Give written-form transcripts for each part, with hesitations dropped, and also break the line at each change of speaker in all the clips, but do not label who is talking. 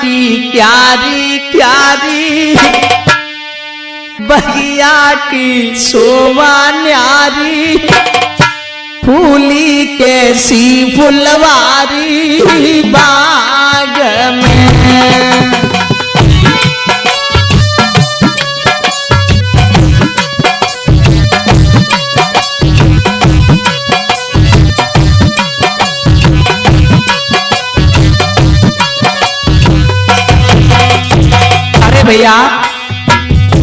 की क्यारी क्यारी, बगिया की शोभा न्यारी, फूली कैसी फुलवारी बाग में। अरे भैया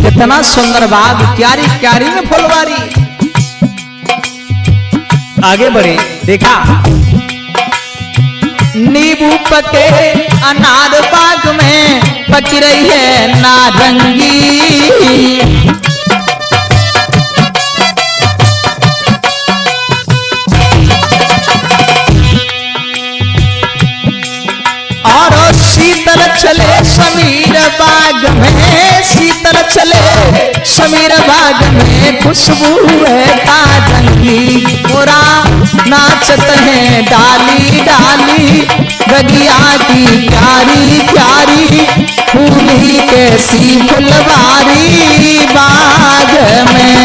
कितना सुंदर बाग, क्यारी क्यारी में फुलवारी। आगे बढ़े, देखा नींबू पके अनार बाग में पक रही है नारंगी, और शीतल चले समीर बाग में, शीतल चले समीर बाग में, खुशबू है ताजंगी, गोरा नाचत है डाली डाली, बगिया की क्यारी क्यारी, फूली कैसी फुलवारी बाग में।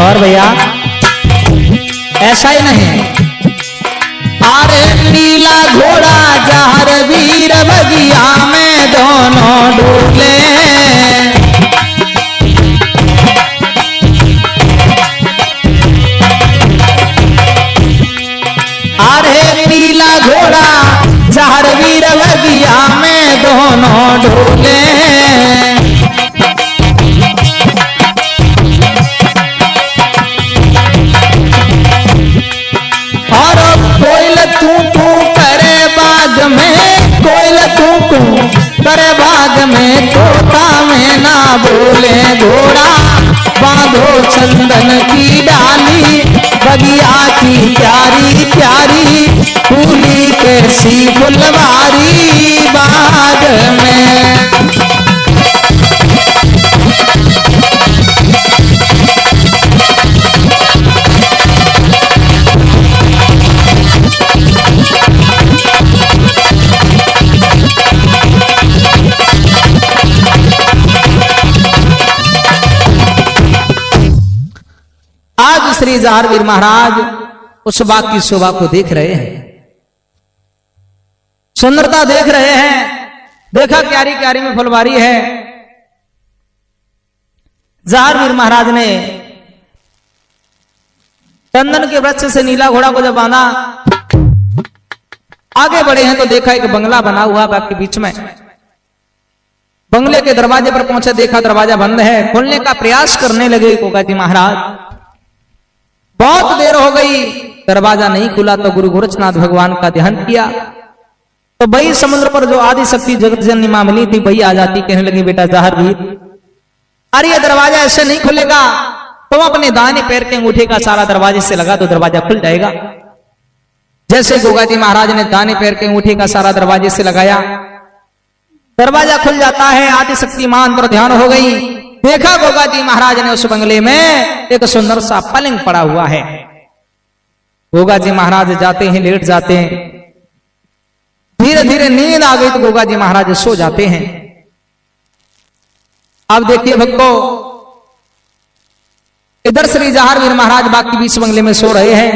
और भैया ऐसा ही नहीं, अरे नीला घोड़ा जहर वीर बगिया में दोनों डोले, अरे नीला घोड़ा जहर वीर बगिया में दोनों डोले, करे बाग में तोता में ना बोले घोड़ा, बांधो चंदन की डाली, बगिया की प्यारी प्यारी, फूली कैसी फुलवारी बाग में। आज श्री जहारवीर महाराज उस बाग की शोभा को देख रहे हैं, सुंदरता देख रहे हैं। देखा क्यारी क्यारी में फुलवारी है। जहारवीर महाराज ने चंदन के वृक्ष से नीला घोड़ा को जब बांधा, आगे बढ़े हैं तो देखा एक बंगला बना हुआ बाग के बीच में। बंगले के दरवाजे पर पहुंचे, देखा दरवाजा बंद है। खोलने का प्रयास करने लगे गोगाजी महाराज। बहुत देर हो गई, दरवाजा नहीं खुला तो गुरु गोरक्षनाथ भगवान का ध्यान किया तो वही समुद्र पर जो आदि शक्ति जगत जननी मां मिली थी वही आ जाती। कहने लगी बेटा जहारवीर, अरे ये दरवाजा ऐसे नहीं खुलेगा, तुम अपने दाहिने पैर के अंगूठे का सारा दरवाजे से लगा तो दरवाजा खुल जाएगा। जैसे गोगाजी महाराज ने दाहिने पैर के अंगूठे का सारा दरवाजे से लगाया, दरवाजा खुल जाता है। आदि शक्ति मां अंदर ध्यान हो गई। देखा गोगाजी महाराज ने उस बंगले में एक सुंदर सा पलंग पड़ा हुआ है। गोगाजी महाराज जाते हैं, लेट जाते हैं। धीरे धीरे नींद आ गई तो गोगाजी महाराज सो जाते हैं। अब देखिए भक्तों, इधर श्री जहारवीर महाराज बाग के बीच बंगले में सो रहे हैं।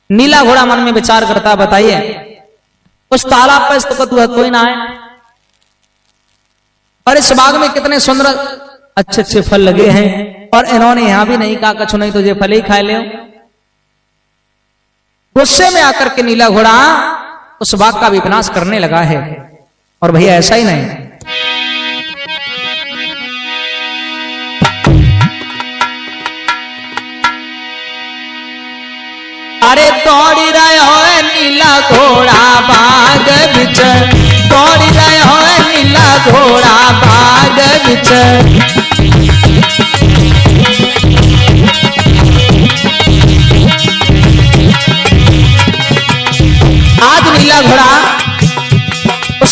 नीला घोड़ा मन में विचार करता, बताइए उस तालाब पर तो कोई ना आए और इस बाग में कितने सुंदर अच्छे अच्छे फल लगे हैं और इन्होंने यहां भी नहीं कहा कछु नहीं तुझे फल ही खा ले। गुस्से में आकर के नीला घोड़ा उस बाग का भी विनाश करने लगा है। और भैया ऐसा ही नहीं, अरे दौड़ी रहे हो नीला घोड़ा बाग बिच, दौड़ी रहे हो नीला घोड़ा बाग बिच।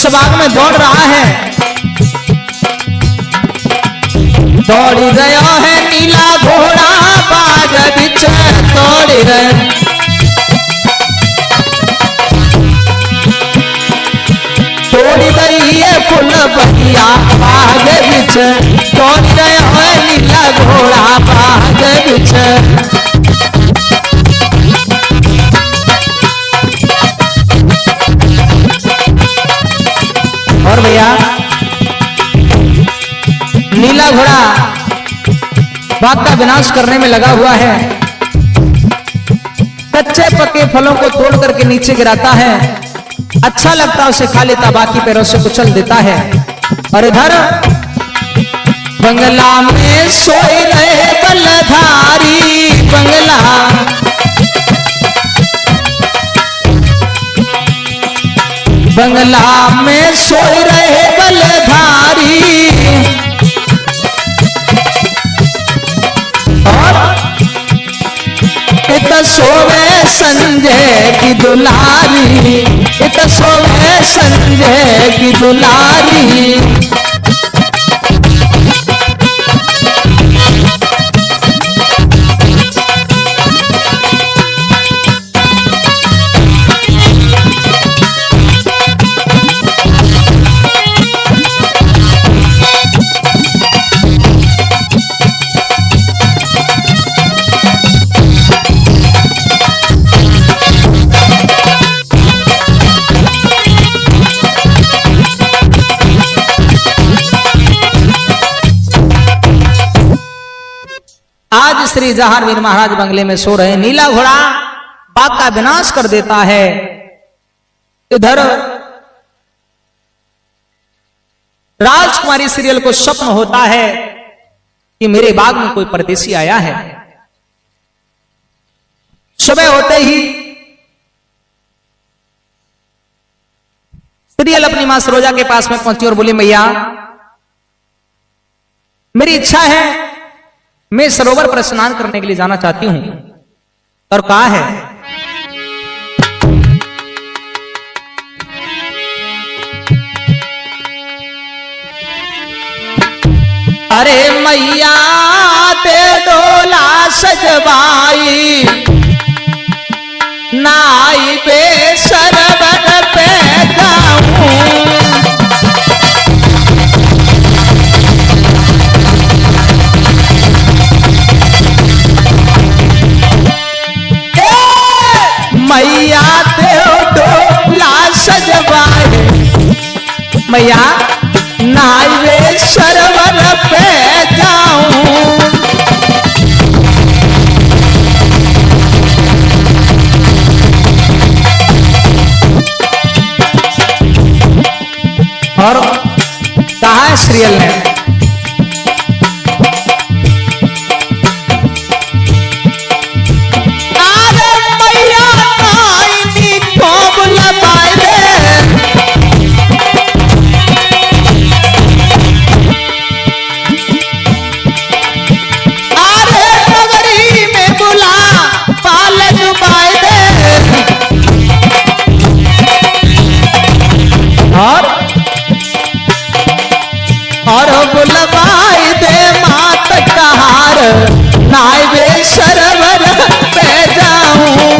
इस बाग में दौड़ रहा है, दौड़ रहा है नीला घोड़ा बाग बिच दौड़ रहे, दौड़ रही है फुल बगिया बाग बिच दौड़ रहे है नीला घोड़ा बाग बिच। और भैया नीला घोड़ा बाग का विनाश करने में लगा हुआ है, कच्चे पके फलों को तोड़ करके नीचे गिराता है, अच्छा लगता उसे खा लेता, बाकी पैरों से कुचल देता है। और इधर बंगला में सोए रहे बलधारी, बंगला में सोए रहे बलधारी, और इत सोवे संजय की दुलारी, इत सोवे संजय की दुलारी। आज श्री जहांगीर महाराज बंगले में सो रहे, नीला घोड़ा बाग का विनाश कर देता है। इधर राजकुमारी सीरियल को स्वप्न होता है कि मेरे बाग में कोई परदेसी आया है। सुबह होते ही सीरियल अपनी मां सरोजा के पास में पहुंची और बोली, मैया मेरी इच्छा है मैं सरोवर पर स्नान करने के लिए जाना चाहती हूं। और कहा है, अरे मैया ते डोला सजवाई नाई पे सरवर पे जाऊं, मैया ते डोला सजवाए, मैया नाइवे सरवर पे जाऊं। और कहा है सीरियल ने, और बुलवाई दे मात कहार नाइवे सरवर पे जाऊं।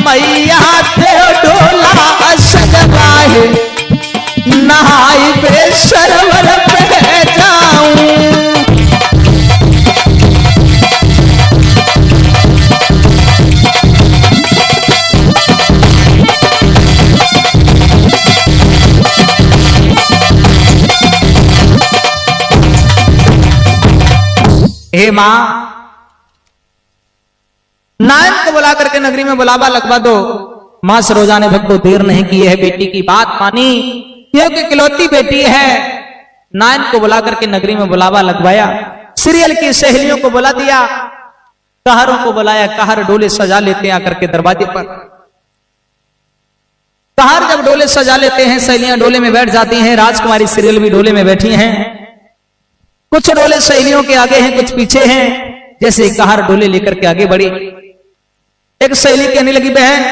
मैया ते डोला सजवाए नहाई पे सरवर पे जाऊं। हे मां, नायन को बुला करके नगरी में बुलावा लगवा दो। मां सरोजा ने भक्तों देर नहीं की है, बेटी की बात मानी, क्योंकि इकलौती बेटी है। नायन को बुला करके नगरी में बुलावा लगवाया, सीरियल की सहेलियों को बुला दिया, कहरों को बुलाया, कहर डोले सजा लेते आकर के दरवाजे पर। कहार जब डोले सजा लेते हैं, सहेलियां डोले में बैठ जाती हैं, राजकुमारी सीरियल भी डोले में बैठी हैं। कुछ डोले सहेलियों के आगे हैं, कुछ पीछे हैं। जैसे कहार डोले लेकर के आगे बढ़ी, एक सहेली कहने लगी, बहन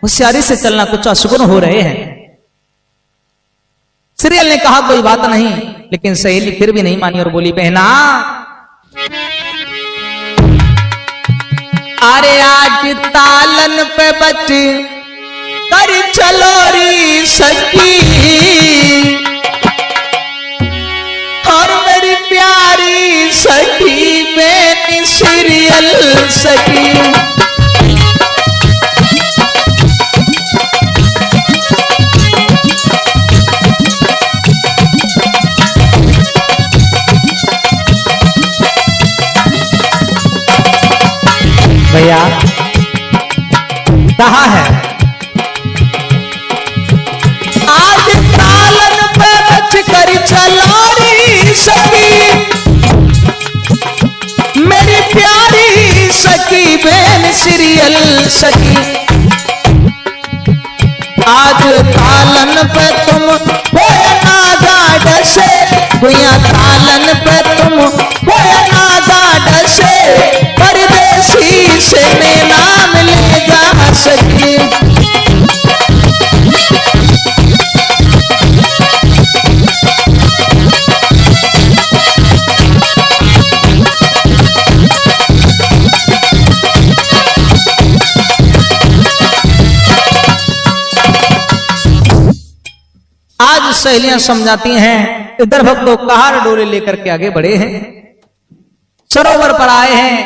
होशियारी से चलना, कुछ अशुभ हो रहे हैं। सीरियल ने कहा कोई बात नहीं, लेकिन सहेली फिर भी नहीं मानी और बोली, बहना अरे आज तालन पे बच कर चलो री सखी, और मेरी प्यारी सखी बेटी सीरियल सखी। भैया कहा है, आज तालन पे बच कर चलो री सखी, मेरी प्यारी सखी बहन सीरियल सखी। आज तालन पे तुम होना गाड से, भैया तालन पे तुम होना गाड से, परदेसी से नाम लेगा सखी। आज सहेलियां समझाती हैं, इधर भक्तों कहार डोले लेकर के आगे बढ़े हैं, सरोवर पर आए हैं।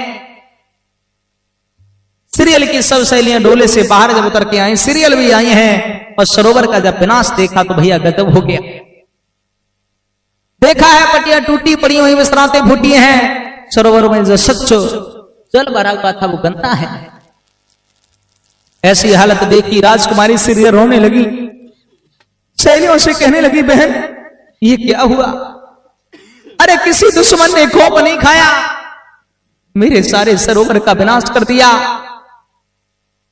सीरियल की सब सहेलियां डोले से बाहर जब उतर के आई, सीरियल भी आई हैं, और सरोवर का जब विनाश देखा तो भैया गजब हो गया। देखा है पटिया टूटी पड़ी हुई, विश्रांतें फूटी हैं, सरोवर में जो सच्चो जल भरा हुआ था वो गंदा है। ऐसी हालत देखी राजकुमारी सीरियल रोने लगी, सहेलियों से कहने लगी, बहन ये क्या हुआ? अरे किसी दुश्मन ने खोप नहीं खाया, मेरे सारे सरोवर का विनाश कर दिया।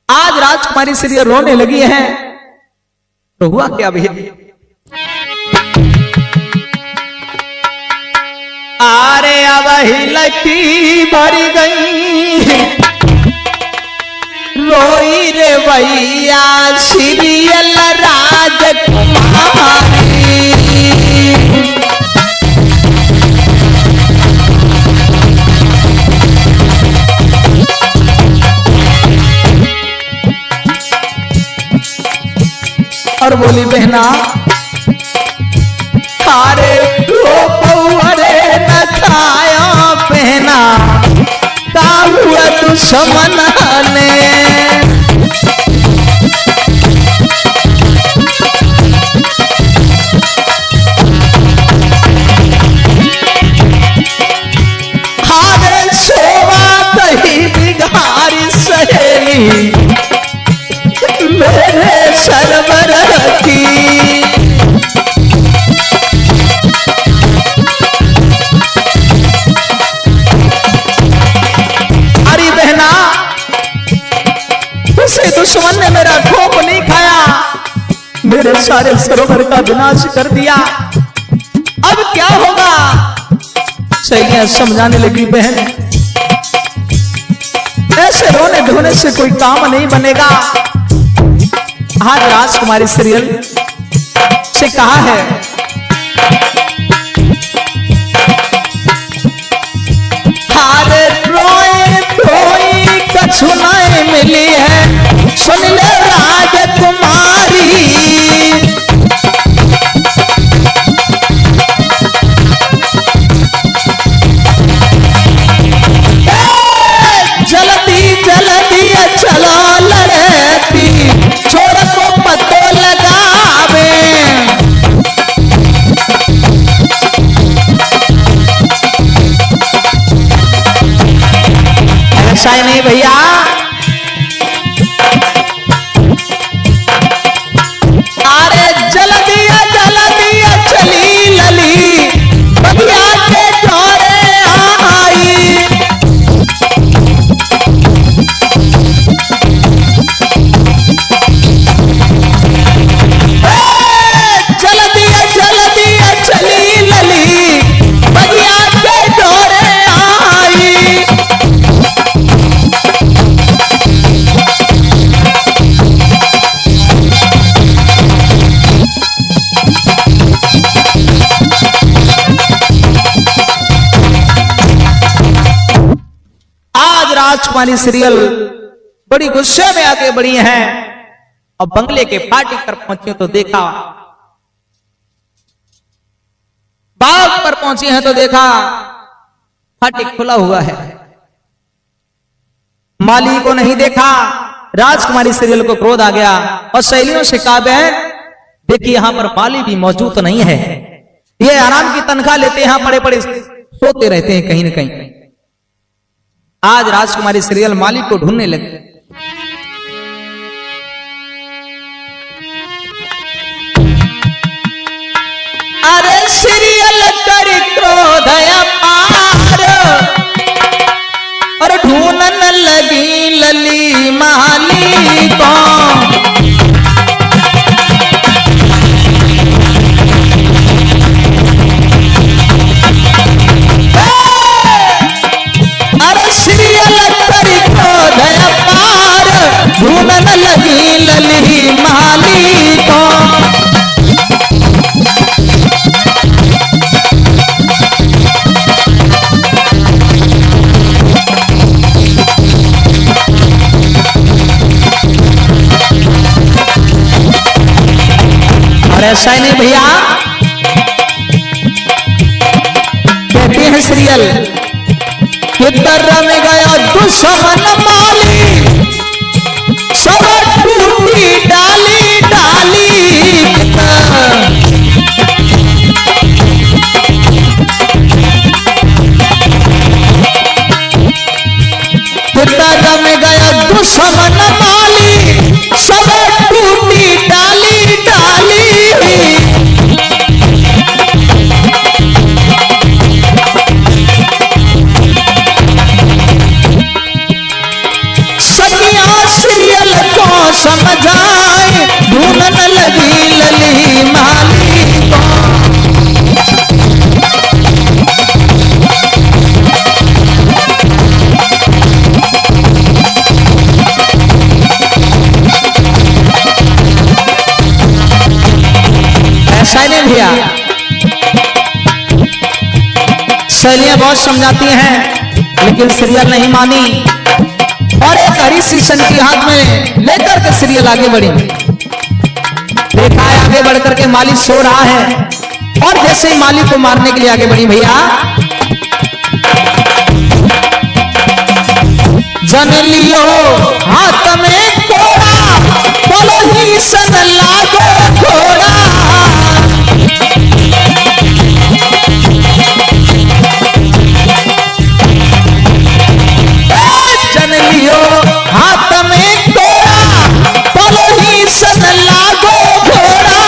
आज राजकुमारी सीरियल रोने लगी है, तो हुआ क्या भैया? अरे अब ही लकी भर गई, रोई रे भैया सीरियल राजकुमारी। और बोली, बहना अरे अरे न खाया पहना, का हुआ दुश्मन ने? हारे सोवा कहीं बिगारी सहेली मेरे सरवर की। अरे बहना उसे दुश्मन ने मेरा खोप नहीं खाया, मेरे सारे सरोवर का विनाश कर दिया, अब क्या होगा? सहेलियां समझाने लगी, बहन ऐसे रोने धोने से कोई काम नहीं बनेगा। आज राजकुमारी सीरियल से कहा है, हारे रोए कोई कछु नहीं मिली है, सुन ले राजकुमारी। जल्दी जल्दी चलो लड़ती, छोड़ को पतो लगावे। राजकुमारी सीरियल बड़ी गुस्से में आगे बढ़ी हैं और बंगले के फाटक पर पहुंची तो देखा, बाग पर पहुंची हैं तो देखा फाटक खुला हुआ है। माली को नहीं देखा। राजकुमारी सीरियल को क्रोध आ गया और सहेलियों से कहा, बहन देखिए यहां पर माली भी मौजूद तो नहीं है, ये आराम की तनख्वाह लेते यहां पड़े पड़े सोते रहते हैं कहीं न कहीं। आज राजकुमारी सीरियल माली को ढूंढने लगी। अरे सीरियल कर क्रोध अपार और ढूंढन लगी लली माली को। अरे सीरियल कर क्रोध अपार ढूंढन लगी लली माली को। ऐसा ही नहीं भैया, कहते हैं सीरियल में गया दुश्मन माली सब टूटी डाली डाली। में गया दुश्मन माली सब टूटी डाली डाली। सीरियल को समझाए ढूंढन लगी लली माली को। ऐसा नहीं भैया, सहेलियां बहुत समझाती हैं लेकिन सीरियल नहीं मानी और एक हरी शीशन की हाथ में लेकर के सीरियल आगे बढ़ी। देखा है आगे बढ़कर के माली सो रहा है और जैसे ही माली को मारने के लिए आगे बढ़ी भैया, जन लियो हाथ में कोड़ा बोलो ही सन लागो घोड़ा। जन लियो हाथ में कोड़ा बोलो ही सन लागो घोड़ा।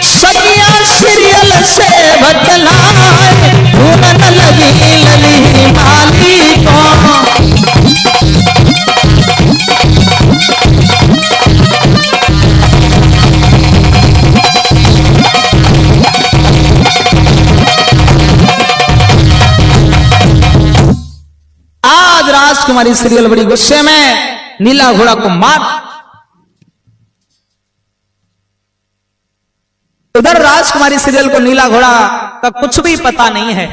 सगिया सीरियल से बदलाए ढूंढन लगी लली माली को। राजकुमारी सीरियल बड़ी गुस्से में नीला घोड़ा को मार। उधर राजकुमारी सीरियल को नीला घोड़ा का कुछ भी पता नहीं है।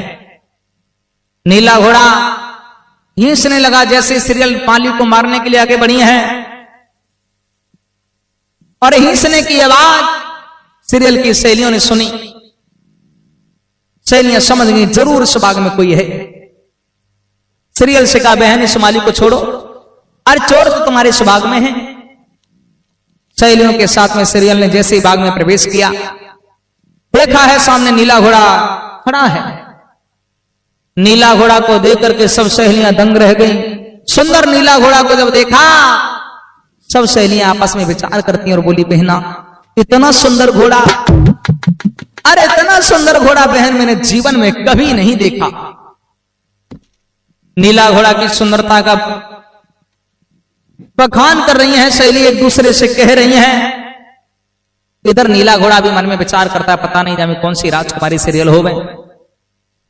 नीला घोड़ा हिंसने लगा जैसे सीरियल माली को मारने के लिए आगे बढ़ी है और हिंसने की आवाज सीरियल की सहेलियों ने सुनी। सहेलियां समझ गई जरूर इस बाग में कोई है। सीरियल से कहा, बहन इस माली को छोड़ो, अरे चोर तो तुम्हारे इस बाग में है। सहेलियों के साथ में सीरियल ने जैसे ही बाग में प्रवेश किया, देखा है सामने नीला घोड़ा खड़ा है। नीला घोड़ा को देख करके सब सहेलियां दंग रह गई। सुंदर नीला घोड़ा को जब देखा, सब सहेलियां आपस में विचार करती हैं और बोली, बहना इतना सुंदर घोड़ा, अरे इतना सुंदर घोड़ा बहन मैंने जीवन में कभी नहीं देखा। नीला घोड़ा की सुंदरता का बखान कर रही हैं सहेली, एक दूसरे से कह रही हैं। इधर नीला घोड़ा भी मन में विचार करता है, पता नहीं जाने कौन सी राजकुमारी सीरियल हो गए,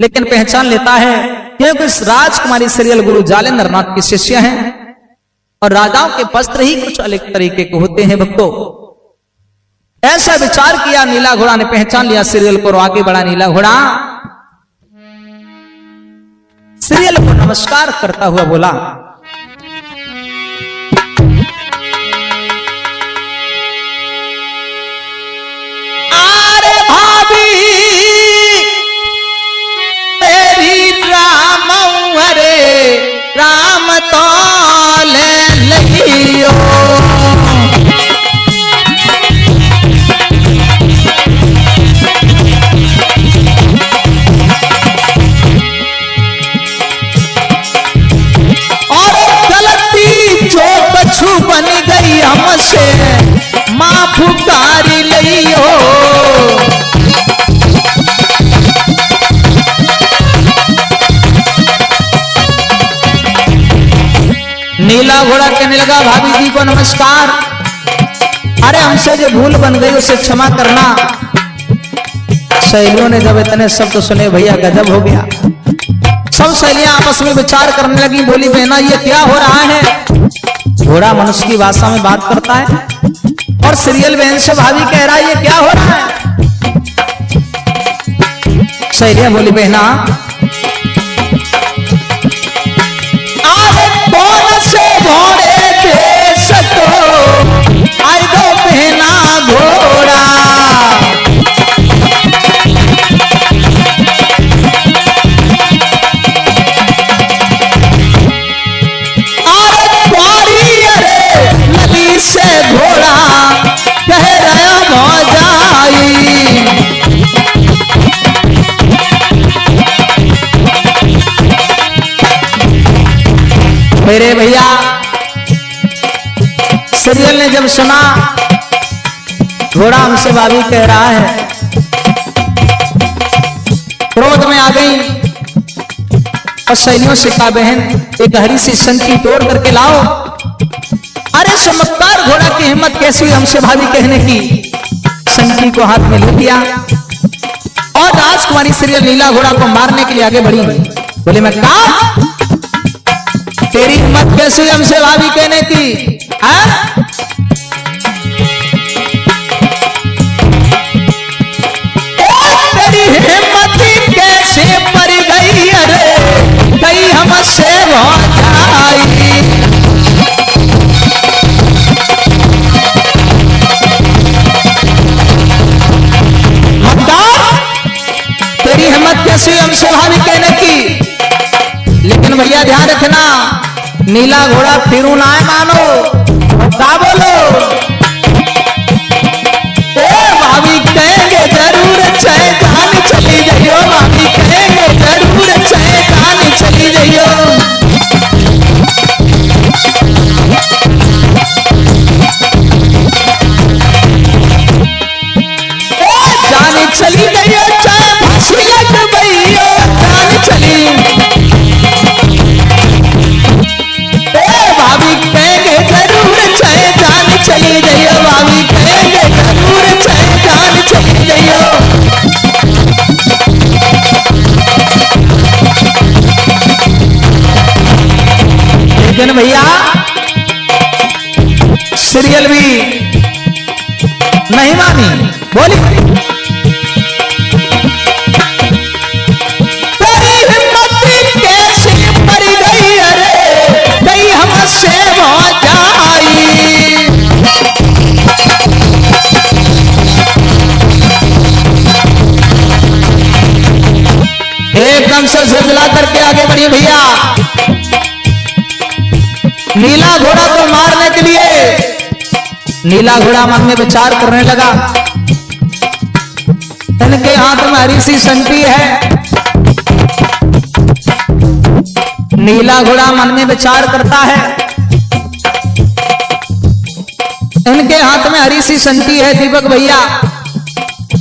लेकिन पहचान लेता है क्योंकि इस राजकुमारी सीरियल गुरु जालेंद्र नाथ के शिष्य हैं और राजाओं के वस्त्र ही कुछ अलग तरीके के होते हैं। भक्तों, ऐसा विचार किया, नीला घोड़ा ने पहचान लिया सीरियल को, आगे बढ़ा नीला घोड़ा, सीरियल को नमस्कार करता हुआ बोला, अरे भाभी तेरी राम हरे राम तो ले लियो, बन गई हमसे माफ कर लियो, नीला घोड़ा कहने लगा, भाभी जी को नमस्कार, अरे हमसे जो भूल बन गई उसे क्षमा करना। सहेलियों ने जब इतने शब्द सुने भैया गजब हो गया, सब सहेलियां आपस में विचार करने लगी, बोली बहना ये क्या हो रहा है। घोड़ा मनुष्य की भाषा में बात करता है और सीरियल बहन से भाभी कह रहा है ये क्या हो रहा है। सहेलियां बोली बहना आरे कौन से घोड़े थे सतो आई दो बहना घोड़ा, से घोड़ा कह रहा मौजाई, मेरे भैया सीरियल ने जब सुना घोड़ा हमसे भाभी कह रहा है, क्रोध में आ गई और सहेलियों से कहा बहन एक हरी सी संकी तोड़ करके लाओ। अरे चमत्कार घोड़ा की हिम्मत कैसी हमसे भाभी कहने की, संकी को हाथ में ले लिया और राजकुमारी सीरियल नीला घोड़ा को मारने के लिए आगे बढ़ी। बोले मैं कहा तेरी हिम्मत कैसी हमसे भाभी कहने की, तेरी हिम्मत कैसे पड़ गई, अरे कहीं हमसे भौजाई, तेरी हिम्मत कैसी हमसे भाभी कहने की। लेकिन भैया ध्यान रखना नीला घोड़ा फिरू ना है मानो, क्या बोलो भाभी कहेंगे जरूर चाहे जान चली जाइयो, भाभी कहेंगे जरूर चाहे जान चली जाइयो, जान चली जाइयो चाहे फांसी लग गइयो, जान चली भाभी कहेंगे जरूर चाहे जान चली जाइयो, भाभी कहेंगे जरूर चाहे जान चली जाइयो। लेकिन भैया सीरियल भी नहीं मानी, बोली तेरी हिम्मत कैसे पड़ गई, अरे गई हमसे भौजाई, एकदम से झुंझला करके आगे बढ़ी भैया। नीला घोड़ा को मारने के लिए नीला घोड़ा मन में विचार करने लगा, इनके हाथ में हरी सी संटी है। नीला घोड़ा मन में विचार करता है, इनके हाथ में हरी सी संटी है दीपक भैया,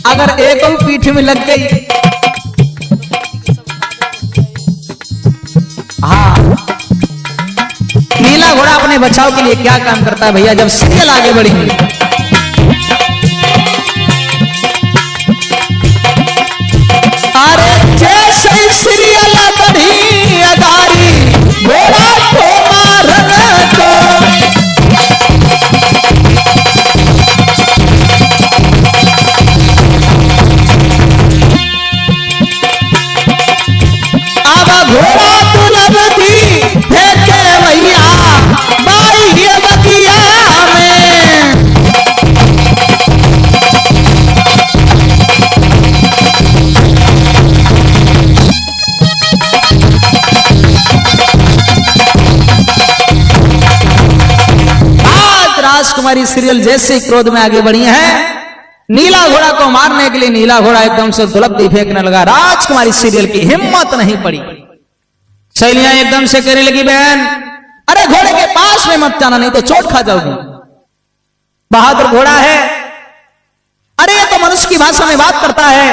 अगर एक और पीठ में लग गई, हाँ नीला घोड़ा अपने बचाव के लिए क्या काम करता है भैया। जब सीरियल आगे बढ़ी अरे जैसे सीरियल बढ़ी अगारी घोड़ा को मारने को राजकुमारी सीरियल जैसे क्रोध में आगे बढ़ी है, नीला घोड़ा को मारने के लिए नीला घोड़ा एकदम से दुलब्धी फेंकने लगा। राजकुमारी सीरियल की हिम्मत नहीं पड़ी। सहेलियां एकदम से कहने लगी, बहन अरे घोड़े के पास में मत जाना, नहीं तो चोट खा जाओगी। बहादुर घोड़ा है, अरे ये तो मनुष्य की भाषा में बात करता है,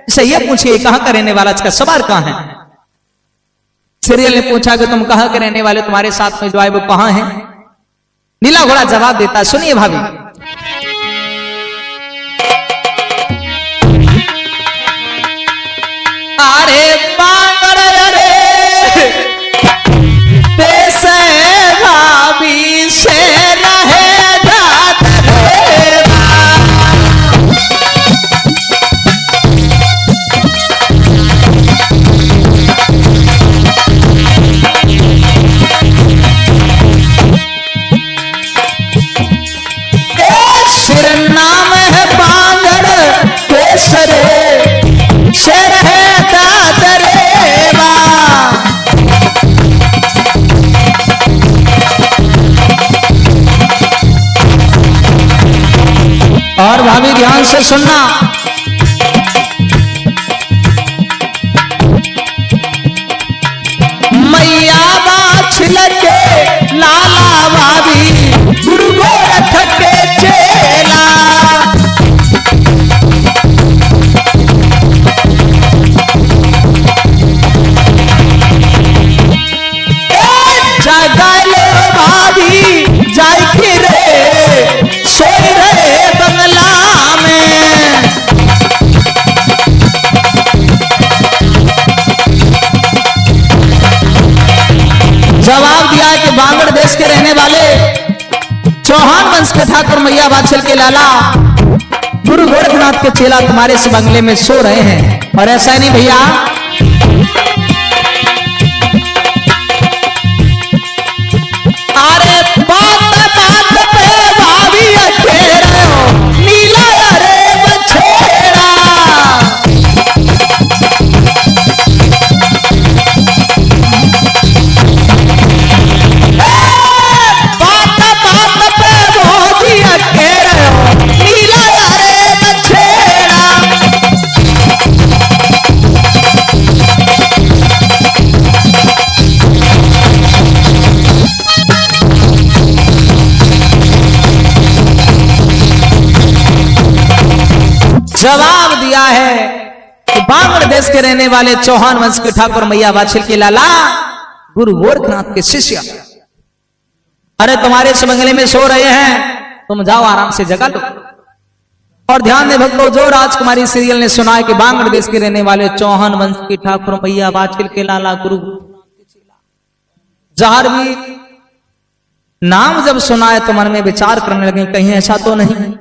इसे ये पूछिए कहां का रहने वाला, इसका सवार कहां है। सीरियल ने पूछा कि तुम कहां के रहने वाले, तुम्हारे साथ में जो आए वो कहां है। नीला घोड़ा जवाब देता, सुनिए भाभी, अरे बांगड़ रे से भाभी से रहे जात रे। सिर नाम है बांगड़ केसरे शेर है दादरेवा। और भाभी ध्यान से सुनना, मैया बाछ लगे लाला भाभी गुरु गोरख के चेला। जगालो भाभी जाय के रे सोई रे बंगला में। जवाब दिया कि बांगड़ देश के रहने वाले चौहान वंश के ठाकुर मैया बाछल के लाला गुरु गोरखनाथ के चेला तुम्हारे इस बंगले में सो रहे हैं। और ऐसा नहीं भैया, अरे बात बात पे भाभी अकेले हो नीला रे बछेड़ा। बात बात पे भाभी अकेले हो नीला रे बछेड़ा। जवाब दिया है कि बांगड़ देश के रहने वाले चौहान वंश के ठाकुर मैया बाछिल के लाला गुरु गोरखनाथ के शिष्य, अरे तुम्हारे इस बंगले में सो रहे हैं, तुम जाओ आराम से जगा लो। और ध्यान दे भक्तों, जो राजकुमारी सीरियल ने सुना है कि बांगड़ देश के रहने वाले चौहान वंश के ठाकुर मैया बाछिल के लाला गुरु, जहार भी नाम जब सुना है तो मन में विचार करने लगे, कहीं ऐसा तो नहीं,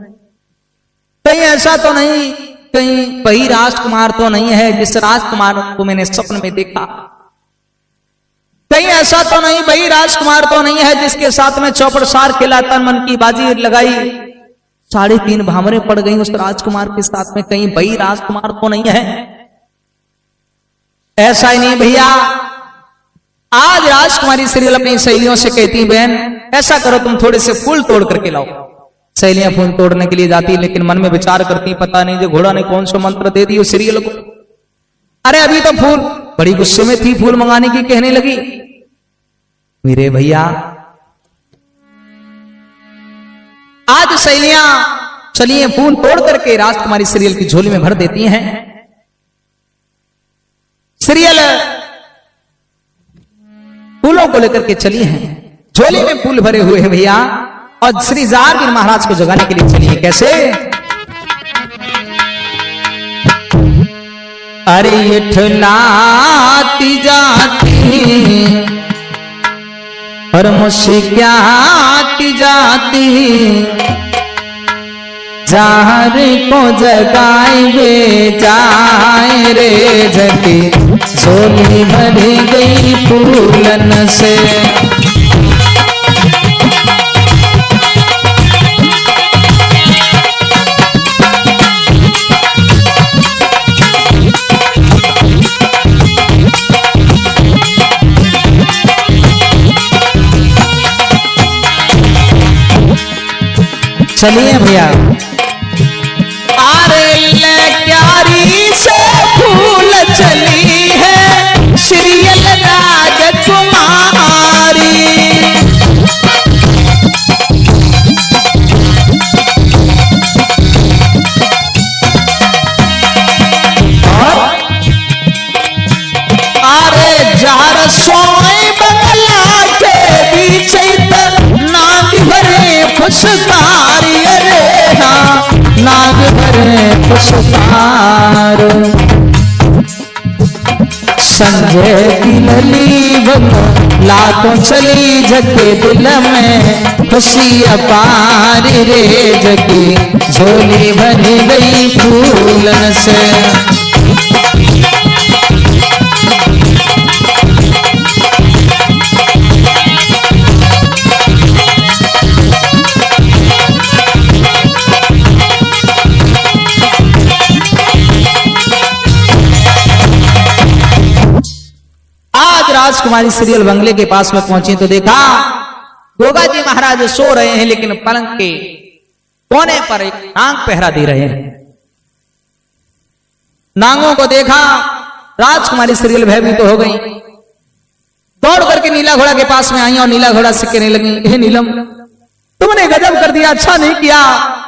कहीं ऐसा तो नहीं, कहीं वही राजकुमार तो नहीं है जिस राजकुमार को मैंने स्वप्न में देखा। कहीं ऐसा तो नहीं, वही राजकुमार तो नहीं है जिसके साथ में चौपड़ सार खेला, तन मन की बाजी लगाई, 3.5 भामरे पड़ गई उस राजकुमार के साथ में। कहीं वही राजकुमार तो नहीं है। ऐसा ही नहीं भैया, आज राजकुमारी सीरियल अपनी सहेलियों से कहती, बहन ऐसा करो तुम थोड़े से फूल तोड़ करके लाओ। सहेलियां फूल तोड़ने के लिए जाती, लेकिन मन में विचार करती, पता नहीं जो घोड़ा ने कौन सा मंत्र दे दी उस सीरियल को। अरे अभी तो फूल, बड़ी गुस्से में थी, फूल मंगाने की कहने लगी, मेरे भैया आज सहेलियां चलिए फूल तोड़ करके राजकुमारी सीरियल की झोली में भर देती हैं। सीरियल फूलों को लेकर के चली हैं, झोली में फूल भरे हुए हैं भैया, और श्री जारवीर महाराज को जगाने के लिए चलिए। कैसे? अरे इठलाती जाती और मुस्कियाती जाती, जार को जगाए वे जाए रे जगी, झोली भरी गई फूलन से। चलिए भैया।
आरे क्यारी से फूल चली है सीरियल राजकुमारी। आरे जार सोए बंगला के बीच नाग भरे फुसकारी। अरे हाँ
नाग भरे पुष्पार संजय की लली लातों चली जगे दिल में खुशी अपार रे जगी झोली भरी गई फूलन से। राजकुमारी सीरियल बंगले के पास में पहुंची तो देखा गोगा जी महाराज सो रहे हैं, लेकिन पलंग के कोने पर एक नाग पहरा दे रहे हैं। नागों को देखा राजकुमारी सीरियल भयभीत तो हो गई, दौड़ करके नीला घोड़ा के पास में आई और नीला घोड़ा से कहने लगी, हे नीलम तुमने गजब कर दिया, अच्छा नहीं किया।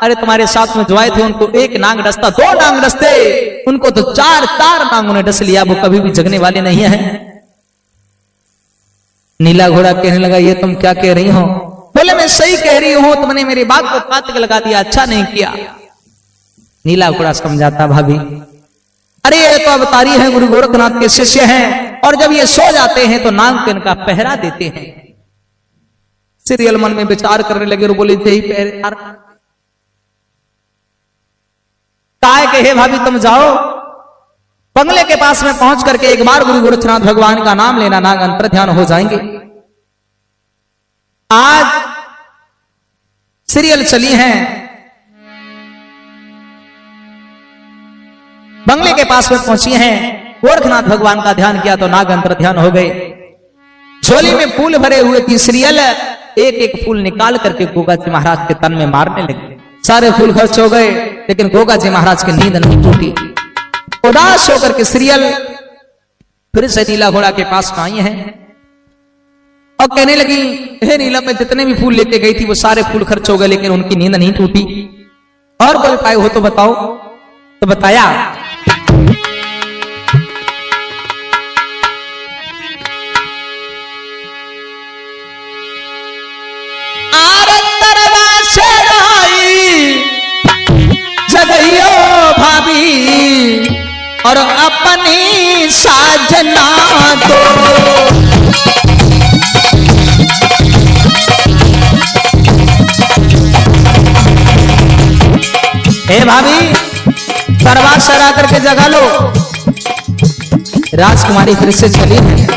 अरे तुम्हारे साथ में जो आए थे उनको एक नाग डसता, दो नाग डसते, उनको तो चार नागों ने डस लिया, वो कभी भी जगने वाले नहीं है। नीला घोड़ा कहने लगा, ये तुम क्या कह रही हो? बोले मैं सही कह रही हूं, तुमने मेरी बात को पातक लगा दिया, अच्छा नहीं किया। नीला घोड़ा समझाता, भाभी अरे ये तो अवतारी है, गुरु गोरखनाथ के शिष्य हैं, और जब ये सो जाते हैं तो नाग को इनका पहरा देते हैं। सीरियल मन में विचार करने लगे और बोले थे पहरेदार काय के, हे भाभी तुम जाओ बंगले के पास में पहुंच करके एक बार गुरु गोरखनाथ भगवान का नाम लेना, नाग अंतर ध्यान हो जाएंगे। आज सीरियल चली है, बंगले के पास में पहुंची हैं, गोरखनाथ भगवान का ध्यान किया तो नाग अंतर ध्यान हो गए। झोली में फूल भरे हुए थी सीरियल, एक एक फूल निकाल करके गोगा जी महाराज के तन में मारने लगे। सारे फूल खर्च हो गए, लेकिन गोगा जी महाराज की नींद नहीं टूटी। उदास होकर के सीरियल फिर से नीला घोड़ा के पास में आई हैं और कहने लगी, हे नीलम में जितने भी फूल लेके गई थी वो सारे फूल खर्च हो गए, लेकिन उनकी नींद नहीं टूटी, और कोई उपाय हो तो बताओ। तो बताया,
भाभी और अपनी साजना दो।
हे भाभी दरबार सरा करके जगा लो। राजकुमारी फिर से चली है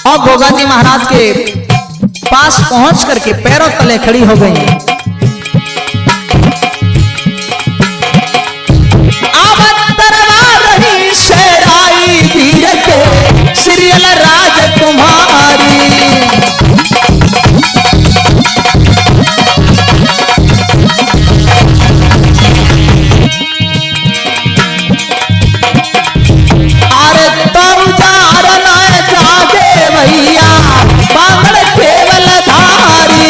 और गोगा जी महाराज के पास पहुंच करके पैरों तले खड़ी हो गई।
सीरियल राजकुमारी अरे तब जारना जागे भैया बांगड़ केवल धारी।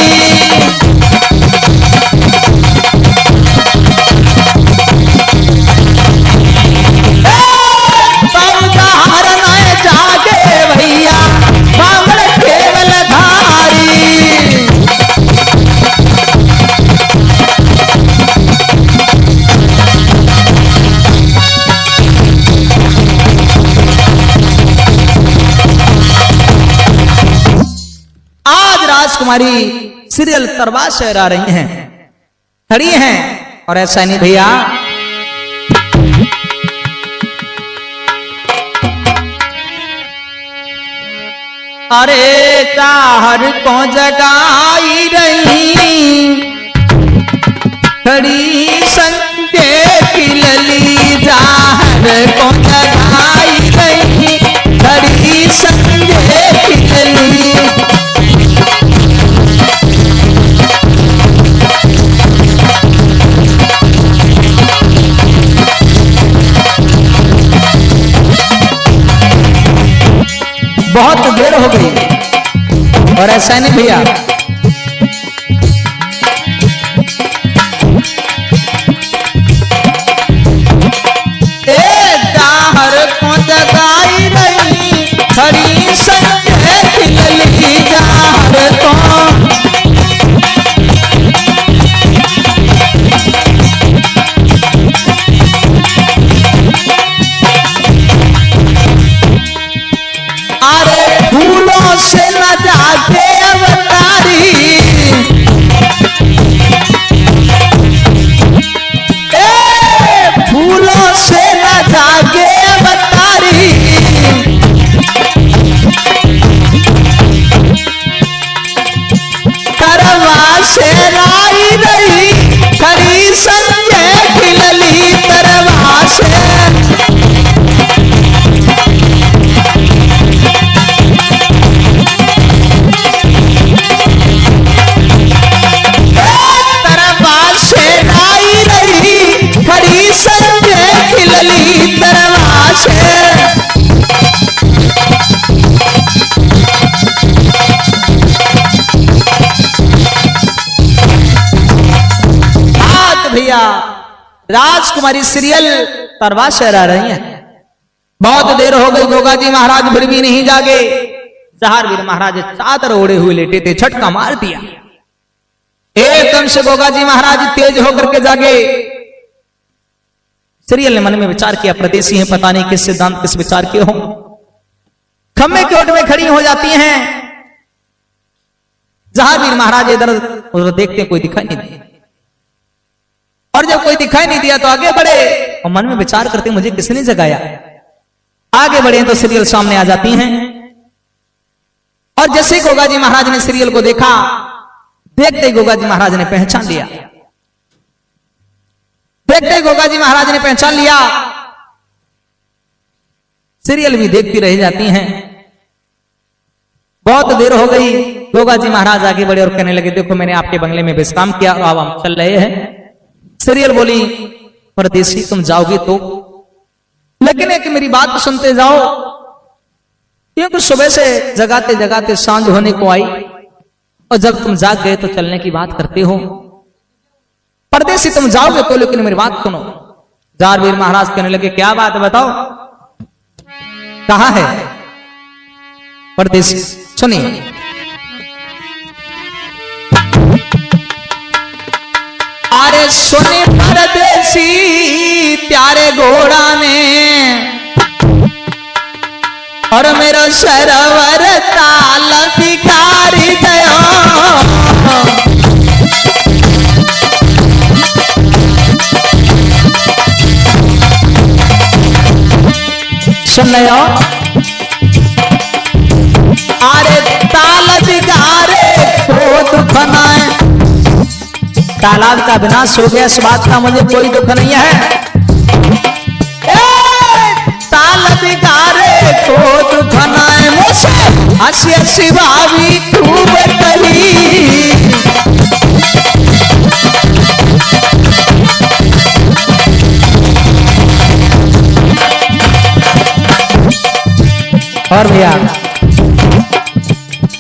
राजकुमारी सीरियल तरवा शहर आ रही हैं, खड़ी हैं, और ऐसा नहीं भैया
अरे चाहर को जगाई रही खड़ी संगे की लली। चाहर को जगाई रही खड़ी संगे की लली।
बहुत देर हो गई। और ऐसा नहीं भैया,
हर को जगाई रही खड़ी संजय खिलली जाहर को। अरे फूलों से न जाके अवतारी, फूलों से न जागे अवतारी, तरवा से लाई रही खड़ी संजय खिलली तरवा से। तरवा से लाई रही खड़ी संजय खिलली तरवा से।
भैया राजकुमारी सीरियल तरवा से रह रही हैं। बहुत देर हो गई, गोगा जी महाराज फिर भी नहीं जागे। जहारवीर महाराज चादर ओढ़े हुए लेटे थे, झटका मार दिया। एकदम से गोगा जी महाराज तेज होकर के जागे। सीरियल ने मन में विचार किया, परदेसी है, पता नहीं किस सिद्धांत किस विचार के हो। खम्मे के ओट में खड़ी हो जाती हैं। जहारवीर महाराज इधर उधर देखते, कोई दिखाई नहीं दिया। और जब कोई दिखाई नहीं दिया तो आगे बढ़े और मन में विचार करते, मुझे किसने जगाया। आगे बढ़े तो सीरियल सामने आ जाती हैं। और जैसे गोगा जी महाराज ने सीरियल को देखा, देखते गोगा जी महाराज ने पहचान लिया। देखते गोगा जी महाराज ने पहचान लिया। सीरियल भी देखती रह जाती हैं। बहुत देर हो गई। गोगा जी महाराज आगे बढ़े और कहने लगे, देखो मैंने आपके बंगले में विश्राम किया, अब हम चल रहे हैं। सीरियल बोली, परदेसी तुम जाओगे तो, लेकिन एक मेरी बात सुनते जाओ, क्योंकि सुबह से जगाते जगाते सांझ होने को आई और जब तुम जाग गए तो चलने की बात करते हो। परदेसी तुम जाओगे तो, लेकिन मेरी बात सुनो। जहारवीर महाराज कहने लगे, क्या बात है बताओ, कहां है परदेसी? सुनिए।
अरे सुने परदेसी प्यारे घोड़ा ने और मेरा सरवर ताल भिखारी दयो।
सुन रहे हो?
अरे ताल भिखारे को दुख न,
तालाब का विनाश हो गया, इस बात का मुझे कोई दुख नहीं है।
ताल बिगारे को दुख न मुझसे, हंसी हंसी भाभी खूब कही।
और भैया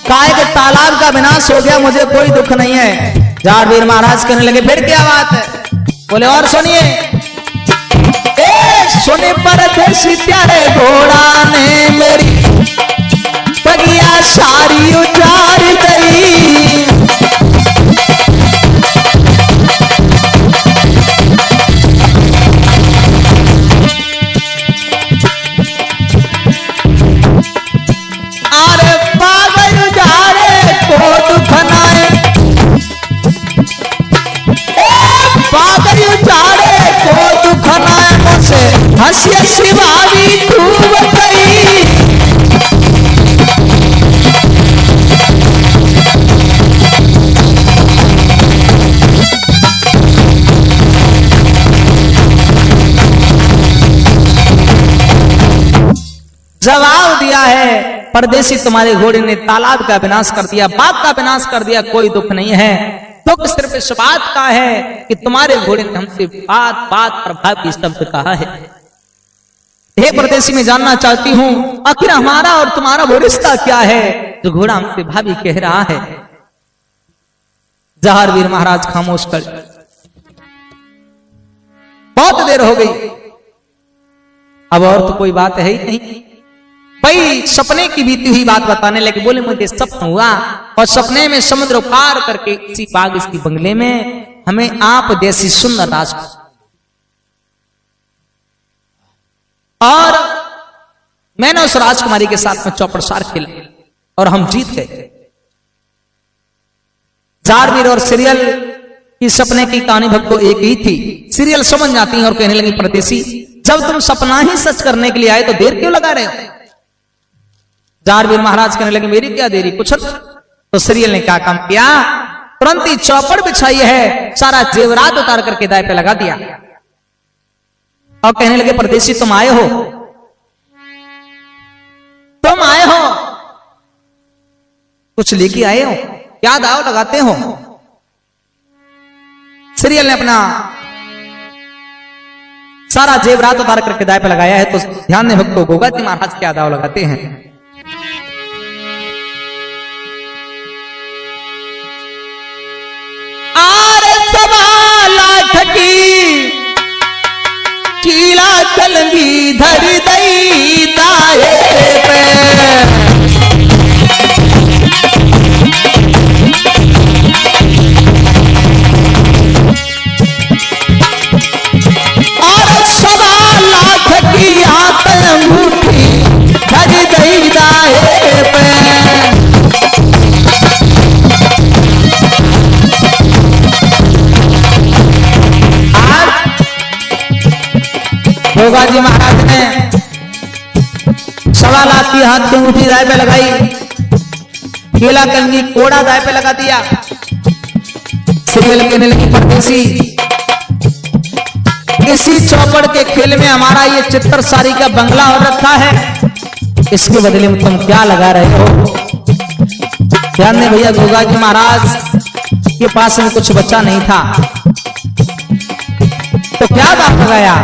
काय के तालाब का विनाश हो गया, मुझे कोई दुख नहीं है। जहारवीर महाराज कहने लगे, फिर क्या बात है? बोले और सुनिए।
सुने परदेसी प्यारे घोड़ा ने मेरी बगिया सारी उजाड़ गई। अरे पागल उजाड़े को दुख न, पागल उजाड़े को दुख न मुझसे, हंसी हंसी भाभी खूब गई।
जवाब दिया है, परदेसी तुम्हारे घोड़े ने तालाब का विनाश कर दिया, बाग का विनाश कर दिया, कोई दुख नहीं है। दुख सिर्फ इस बात का है कि तुम्हारे घोड़े ने हमसे बात बात पर भाव की शब्द कहा है। हे परदेसी, मैं जानना चाहती हूं आखिर हमारा और तुम्हारा वो रिश्ता क्या है जो घोड़ा हमसे भाभी कह रहा है। जहारवीर महाराज खामोश कर, बहुत देर हो गई, अब और तो कोई बात है ही नहीं। भाई सपने की बीती हुई बात बताने लगे, बोले मुझे सपना हुआ और सपने में समुद्र पार करके इसी बाग इसकी बंगले में हमें आप जैसी सुंदर राज, और मैंने उस राजकुमारी के साथ में चौपड़सार खेला और हम जीत गए। जारवीर और सीरियल की सपने की कहानी भक्तों एक ही थी। सीरियल समझ जाती है और कहने लगी, परदेसी जब तुम सपना ही सच करने के लिए आए तो देर क्यों लगा रहे हो। जारवीर महाराज कहने लगे, मेरी क्या देरी, कुछ। तो सीरियल ने क्या काम किया, तुरंत ही चौपड़ बिछाई है, सारा जेवरात उतार करके दाएं पे लगा दिया और कहने लगे, परदेसी तुम आए हो, तुम आए हो, कुछ लेके आए हो, क्या दाव लगाते हो। सीरियल ने अपना सारा जेवरात उतार करके दाएं पे लगाया है। तो ध्यान दें भक्तों, गोगा जी महाराज क्या दाव लगाते हैं। आरे सवा लाख की कीला कलंगी धर दई दाए पे, और सवा लाख की हाथ अंगूठी धर दई दाए पे। गोगा जी महाराज ने सवा लाख की हाथ की अंगूठी दाएं पे लगाई, केला कंगी कोड़ा दाएं पे लगा दिया। सीरियल कहने लगी, परदेसी इसी चौपड़ के खेल में हमारा ये चित्तर सारी का बंगला और रखा है, इसके बदले में तुम क्या लगा रहे हो। ध्यान दें भैया, गोगा जी महाराज के पास में कुछ बच्चा नहीं था, तो क्या बात लगाया।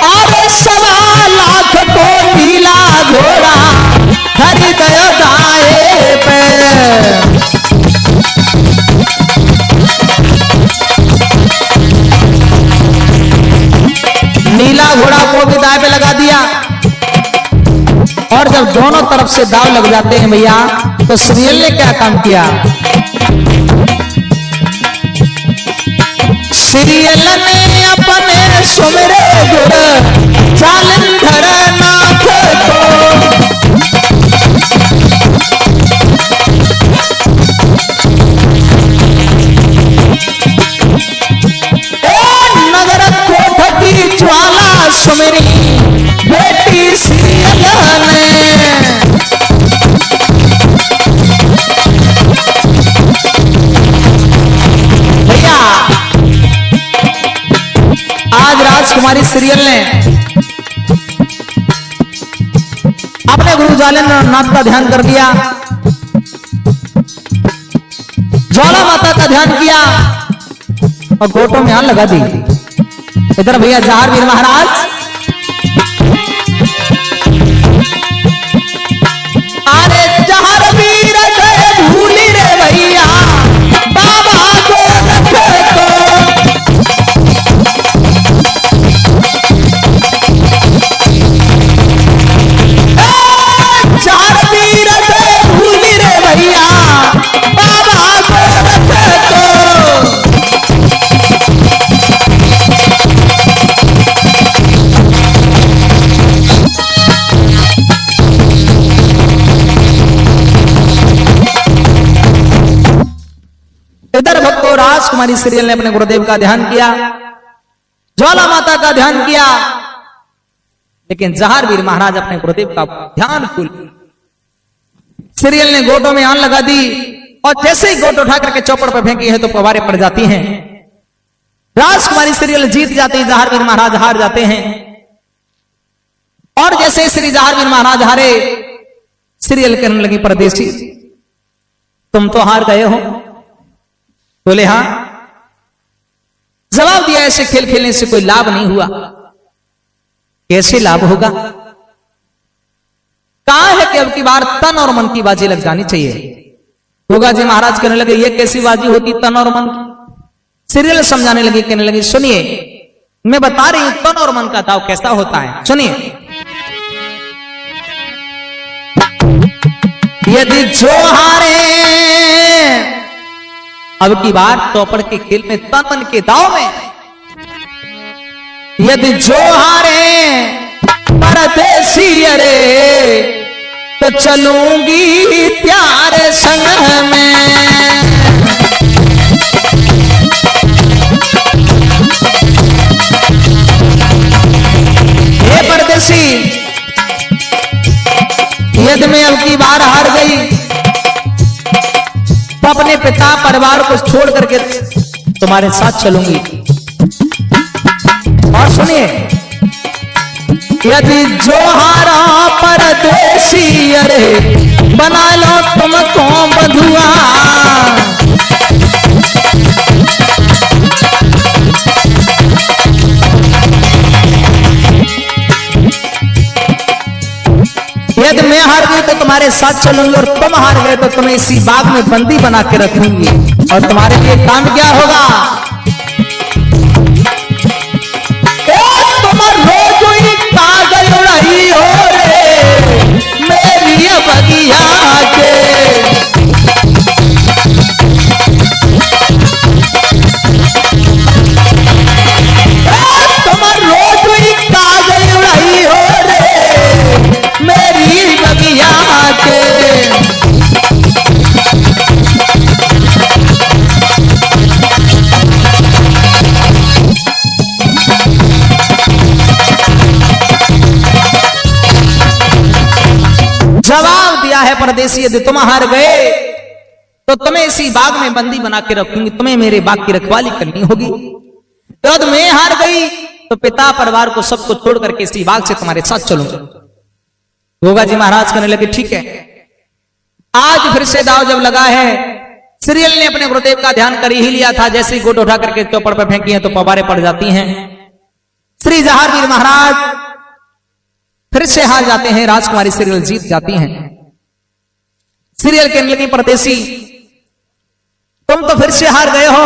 और सवा लाख को नीला घोड़ा खरीद दाए पे, नीला घोड़ा को भी दाएं पे लगा दिया। और जब दोनों तरफ से दाव लग जाते हैं भैया, तो सीरियल ने क्या काम किया, सीरियल ने अपने सुमरे गुर जालंधर नाथ को, नगर कोठ की ज्वाला सुमरी बेटी सीरियल ने, भैया आज राजकुमारी सीरियल ने अपने गुरु जालेंद्र नाथ का ध्यान कर दिया, ज्वाला माता का ध्यान किया और गोटों में हाथ लगा दी। इधर भैया जहारवीर महाराज अरे जहारवीर गए भूली रे भैया बाबा को रखे तो, जहारवीर गए भूली रे भैया बाबा को रखे तो। इधर भक्तों राजकुमारी सीरियल ने अपने गुरुदेव का ध्यान किया, ज्वाला माता का ध्यान किया, लेकिन जहारवीर महाराज अपने गुरुदेव का ध्यान भूल। सीरियल ने गोटों में आन लगा दी और जैसे ही गोट उठा करके चौपड़ पर फेंकी है तो पवारे पड़ जाती हैं। राजकुमारी सीरियल जीत जाती, जहारवीर महाराज हार जाते हैं। और जैसे ही श्री जहारवीर महाराज हारे, सीरियल कहने लगी, परदेसी तुम तो हार गए हो। बोले हाँ। जवाब दिया ऐसे खेल खेलने से कोई लाभ नहीं हुआ। कैसे लाभ होगा? कहा है कि अब की बार तन और मन की बाजी लग जानी चाहिए। गोगा जी महाराज कहने लगे ये कैसी बाजी होती तन और मन की? सीरियल समझाने लगे, कहने लगे सुनिए मैं बता रही हूं तन और मन का दाव कैसा होता है, सुनिए। यदि जो हारे, अब की बार टोपड़ के खेल में तन मन के दाव में, यदि जो हारे परदेसी अरे तो चलूंगी प्यारे संग में। हे परदेसी, यदि मैं अब की बार हार गई तो अपने पिता परिवार को छोड़ करके तुम्हारे साथ चलूंगी। और सुनिए, यदि जो हारा परदेसी अरे बना लो तुमको बंधुआ। यदि मैं हार गई तो तुम्हारे साथ चलूंगी और तुम हार गए तो तुम्हें इसी बाग में बंदी बना के रखूंगी। और तुम्हारे लिए काम क्या होगा? तुम रोज ही कागज उड़ाई हो रे मेरी बगिया के। तुम रोज ही कागज उड़ाई हो रे मेरी बगिया के। जवाब दिया है परदेसी, यदि तुम हार गए तो तुम्हें इसी बाग में बंदी बना के रखूंगी, तुम्हें मेरे बाग की रखवाली करनी होगी। तो यदि मैं हार गई तो पिता परिवार को सबको छोड़ करके इसी बाग से तुम्हारे साथ चलूंगा। गोगा जी महाराज कहने लगे ठीक है। आज फिर से दाव जब लगा है, सीरियल ने अपने गुरुदेव का ध्यान कर ही लिया था। जैसे ही गोट उठा करके चौपड़ पर फेंकी है तो पवारे पड़ जाती हैं। श्री जहारवीर महाराज फिर से हार जाते हैं, राजकुमारी सीरियल जीत जाती हैं। सीरियल कहने लगी परदेसी तुम तो फिर से हार गए हो,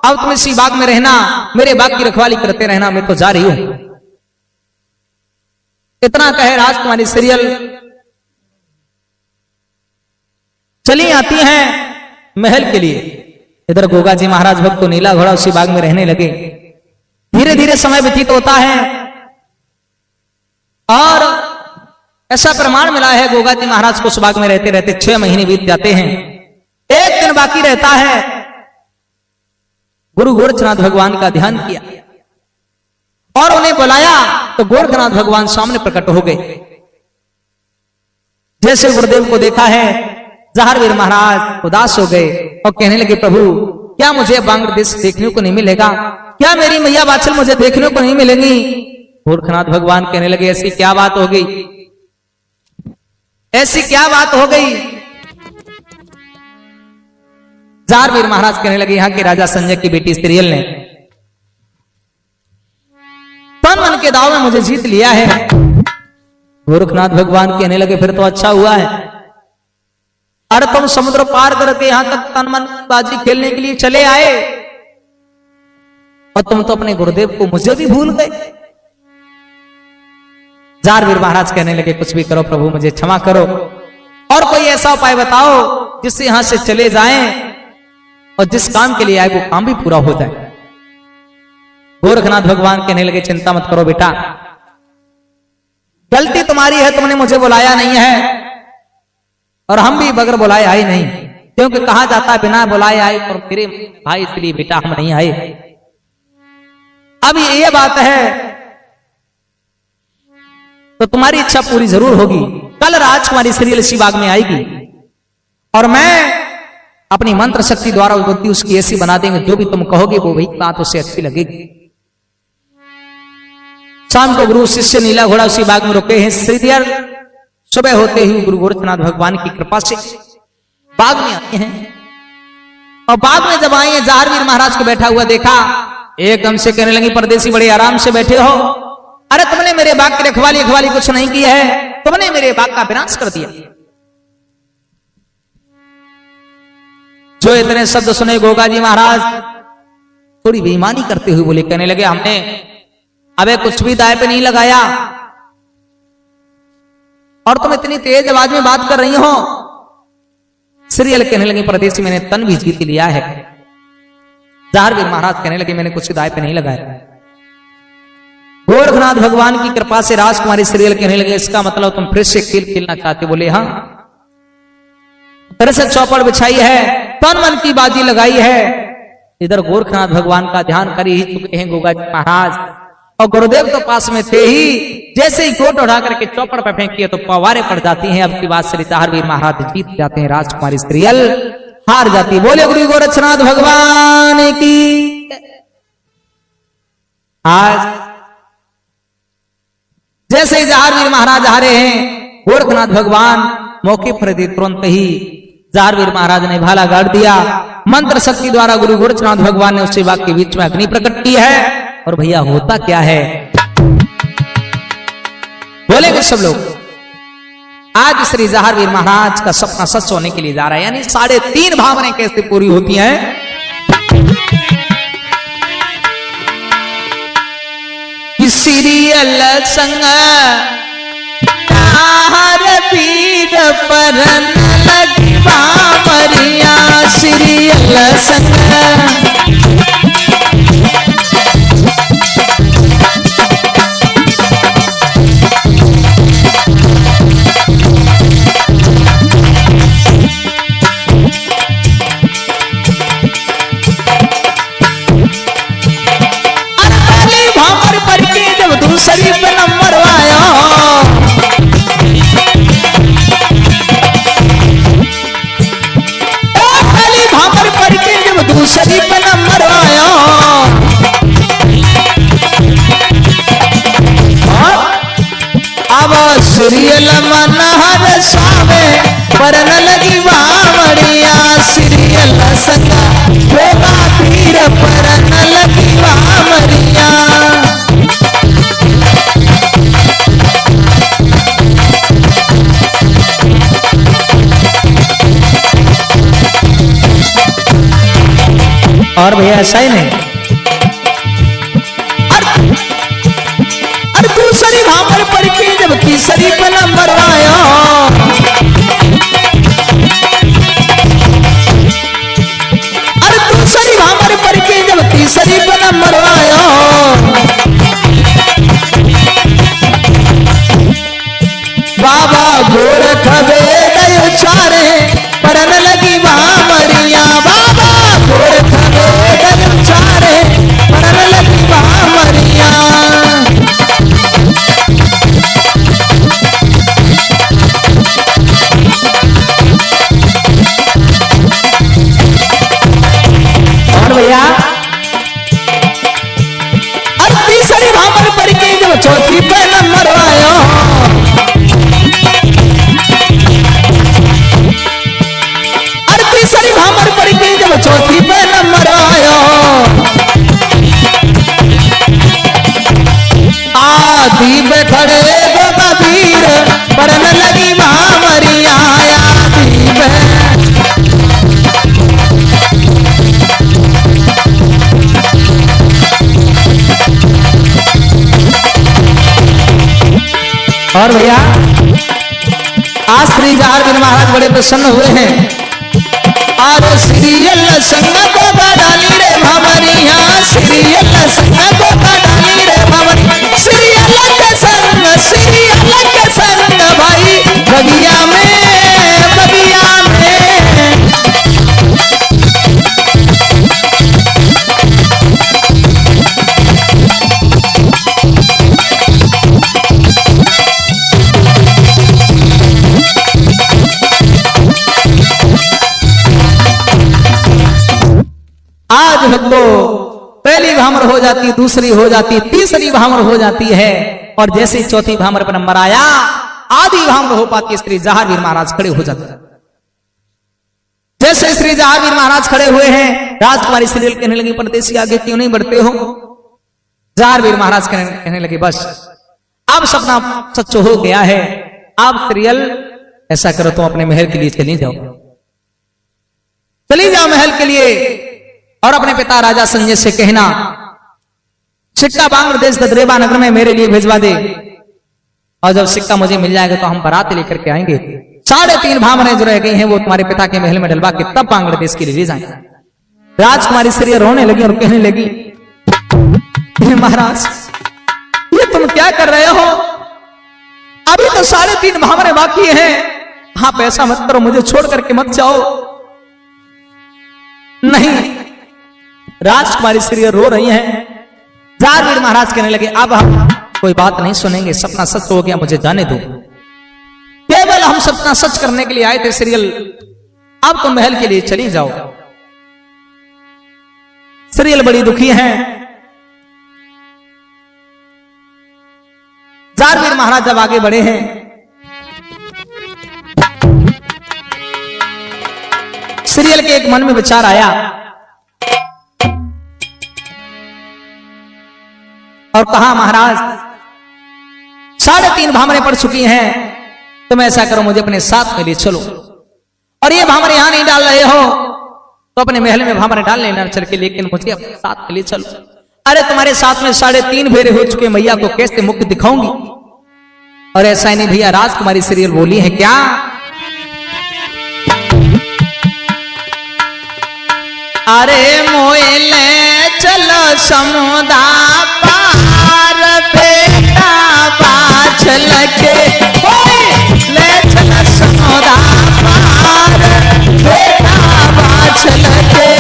अब तुम इसी बाग में रहना, मेरे बाग की रखवाली करते रहना, मैं तो जा रही हूं। इतना कहे राजकुमारी सीरियल चली आती हैं महल के लिए। इधर गोगा जी महाराज भक्त तो नीला घोड़ा उसी बाग में रहने लगे। धीरे धीरे समय व्यतीत होता है और ऐसा प्रमाण मिला है गोगा जी महाराज को उस बाग में रहते रहते 6 महीने बीत जाते हैं। एक दिन बाकी रहता है। गुरु गोरखनाथ भगवान का ध्यान किया और उन्हें बुलाया तो गोरखनाथ भगवान सामने प्रकट हो गए। जैसे गुरुदेव को देखा है जहारवीर महाराज उदास हो गए और कहने लगे प्रभु क्या मुझे बांग्लादेश देखने को नहीं मिलेगा? क्या मेरी मैया बाछल मुझे देखने को नहीं मिलेंगी? गोरखनाथ भगवान कहने लगे ऐसी क्या बात हो गई, ऐसी क्या बात हो गई? जहारवीर महाराज कहने लगे यहां के राजा संजय की बेटी सीरियल ने तन मन के दाव में मुझे जीत लिया है। गोरखनाथ भगवान कहने लगे फिर तो अच्छा हुआ है। अरे तुम समुद्र पार करके यहां तक तन मन बाजी खेलने के लिए चले आए और तुम तो अपने गुरुदेव को मुझे भी भूल गए। जहारवीर महाराज कहने लगे कुछ भी करो प्रभु मुझे क्षमा करो और कोई ऐसा उपाय बताओ जिससे यहां से चले जाएं और जिस काम के लिए आए वो काम भी पूरा हो जाए। गोरखनाथ भगवान कहने लगे चिंता मत करो बेटा, गलती तुम्हारी है, तुमने मुझे बुलाया नहीं है और हम भी बगैर बुलाए आए नहीं, क्योंकि कहा जाता है बिना बुलाए आए और मेरे भाई इसलिए बेटा हम नहीं आए। अब ये बात है तो तुम्हारी इच्छा पूरी जरूर होगी। कल राजकुमारी सीरियल इसी बाग में आएगी और मैं अपनी मंत्र शक्ति द्वारा बुद्धि उसकी ऐसी बना देंगे जो भी तुम कहोगे वो वही बात उसे अच्छी लगेगी। शाम को गुरु शिष्य नीला घोड़ा उसी बाग में रुके हैं। सीरियल सुबह होते ही गुरु गोरखनाथ भगवान की कृपा से बाग में आते हैं और बाग में जब आए जहारवीर महाराज को बैठा हुआ देखा एकदम से कहने लगी, परदेसी बड़े आराम से बैठे हो, अरे तुमने मेरे बाग की रखवाली कुछ नहीं की है, तुमने मेरे बाग का विनाश कर दिया। जो इतने शब्द सुने गोगा जी महाराज थोड़ी बेईमानी करते हुए बोले, कहने लगे हमने अबे कुछ भी दाय पे नहीं लगाया, और तुम इतनी तेज आवाज में बात कर रही हो। श्रीयल कहने लगे, परदेसी मैंने तन भी जीत लिया है। जहारवीर महाराज कहने लगे, मैंने कुछ दाय पे नहीं लगाया। गोरखनाथ भगवान की कृपा से राजकुमारी श्रीयल कहने लगे, इसका मतलब तुम फिर से खेल खेलना चाहते। बोले हाँ, तरह से चौपड़ बिछाई है, तन मन की बाजी लगाई है। इधर गोरखनाथ भगवान का ध्यान कर ही चुके हैं गोगा जी महाराज, और गुरुदेव तो पास में थे ही। जैसे ही कोट उठा करके चौपड़ पर फेंकी तो पवारे पड़ जाती हैं। अब की बात श्री जहारवीर महाराज जीत जाते हैं, राजकुमारी श्रीयल हार जाती। बोले गुरु गोरक्षनाथ भगवान की। आज जैसे ही जहारवीर महाराज हारे हैं, गोरखनाथ भगवान मौके पर तुरंत ही जहारवीर महाराज ने भाला गाड़ दिया। मंत्र शक्ति द्वारा गुरु गोरक्षनाथ भगवान ने उस बाग के बीच में अग्नि प्रकट की है। और भैया होता क्या है, बोलेंगे सब लोग। आज श्री जहारवीर महाराज का सपना सच होने के लिए जा रहा है, यानी 3.5 भावनाएं कैसे पूरी होती हैं। सीरियल संग वीर परन लगी बामरिया, सीरियल संग शरीफ नंबर आया, खाली भापर पढ़ के जब दूसरी पे नंबर आया, अब सीरियल मनहर सावे परन लगी बावड़िया, सीरियल संगा होगा पीर परन लगी बावड़िया। और भैया ऐसा ही नहीं, अरे दूसरी भापर पढ़ के जब तीसरी पे नंबर आया, अरे दूसरी भापर पढ़ के जब तीसरी पे नंबर आया, बाबा गोरख वेद उचारे परन लगी बामरिया, बाबा गोरख वेद उचारे परन लगी बामरिया। और भैया अब तीसरी भापर पढ़ के जब चौथी पे नंबर आया, तीसरी भापर पढ़ के जब चौथी पे नंबर आया, आदि पे खड़े गो कबीर परन लगी बामरिया, आदि पे और भैया आज श्री जहारवीर महाराज बड़े प्रसन्न हुए हैं। और सीरियल संग को डाली रे भवरिया, सीरियल संग को डाली रे भवरिया, सीरियल के संग भाई बगिया में, बगिया में। आज हमको पहली भामर हो जाती, दूसरी हो जाती, तीसरी भामर हो जाती है, और जैसे ही चौथी भामर पर नंबर आया, आधी भामर हो पाती, श्री जहारवीर महाराज खड़े हो जाते। जैसे श्री जहांगीर महाराज खड़े हुए हैं, राजकुमारी सीरियल कहने लगी, परदेसी आगे क्यों नहीं बढ़ते हो? जहांगीर महाराज कहने लगे, बस अब सपना सच हो गया है, अब सीरियल ऐसा करो तुम अपने महल के लिए चली जाओ महल के लिए, और अपने पिता राजा संजय से कहना सिक्का बांग्लादेश ददरेवा नगर में मेरे लिए भिजवा दे, और जब सिक्का मुझे मिल जाएगा तो हम बारात लेकर के आएंगे। 3.5 भामरें जो रह गई हैं वो तुम्हारे पिता के महल में डलवा के तब बांग्लादेश के लिए ले जाएंगे। राजकुमारी सीरियल रोने लगी और कहने लगी, महाराज ये तुम क्या कर रहे हो? अभी तो 3.5 भामरें बाकी हैं, आप ऐसा मत करो, मुझे छोड़ करके मत जाओ। नहीं, राजकुमारी सीरियल रो रही हैं। जहांगीर महाराज कहने लगे, अब हम कोई बात नहीं सुनेंगे, सपना सच हो गया, मुझे जाने दो। केवल हम सपना सच करने के लिए आए थे सीरियल, अब तुम महल के लिए चली जाओ। सीरियल बड़ी दुखी है। जहांगीर महाराज जब आगे बढ़े हैं, सीरियल के एक मन में विचार आया और कहा, महाराज 3.5 भामरें पड़ चुकी हैं, तुम ऐसा करो मुझे अपने साथ में ले चलो, और ये भामरें यहां नहीं डाल रहे हो तो अपने महल में भामरें डाल लेना चल के, लेकिन मुझे अपने साथ में ले चलो। अरे तुम्हारे साथ में 3.5 फेरे हो चुके, मैया को कैसे मुख दिखाऊंगी? और ऐसा ही नहीं भैया, राजकुमारी सीरियल बोली है क्या, अरे मोएले चलो समुदा पार बेटा बाछल के, ले चलो समुदा पार बेटा बाछल के।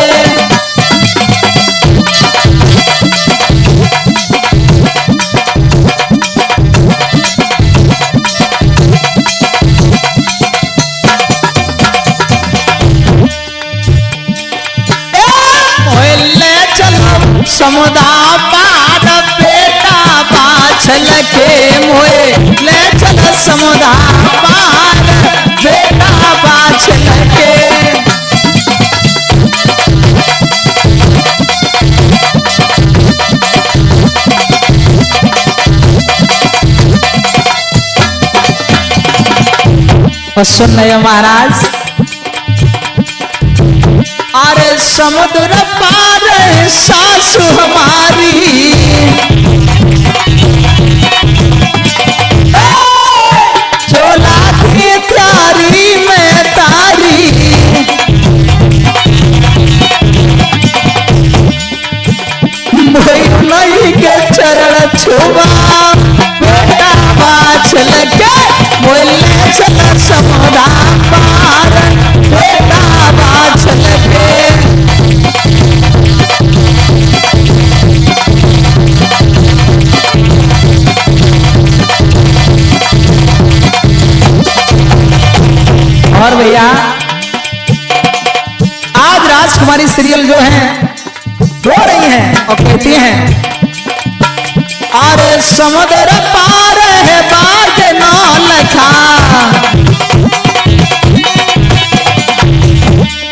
समुदा पार बेटा बाछल के, मोए ले चल समुदा पार बेटा बाछल के। और सुन रहे महाराज, अरे समुद्र पार सासु हमारी, चोला की तारी में तारी, नहीं के चरण छुआ बेटा बाछल के, बोले चल समुदा पार बेटा बाछल के। और भैया आज राजकुमारी सीरियल जो है रो रही हैं और कहती हैं, अरे समुद्र पार है बात ना लखा,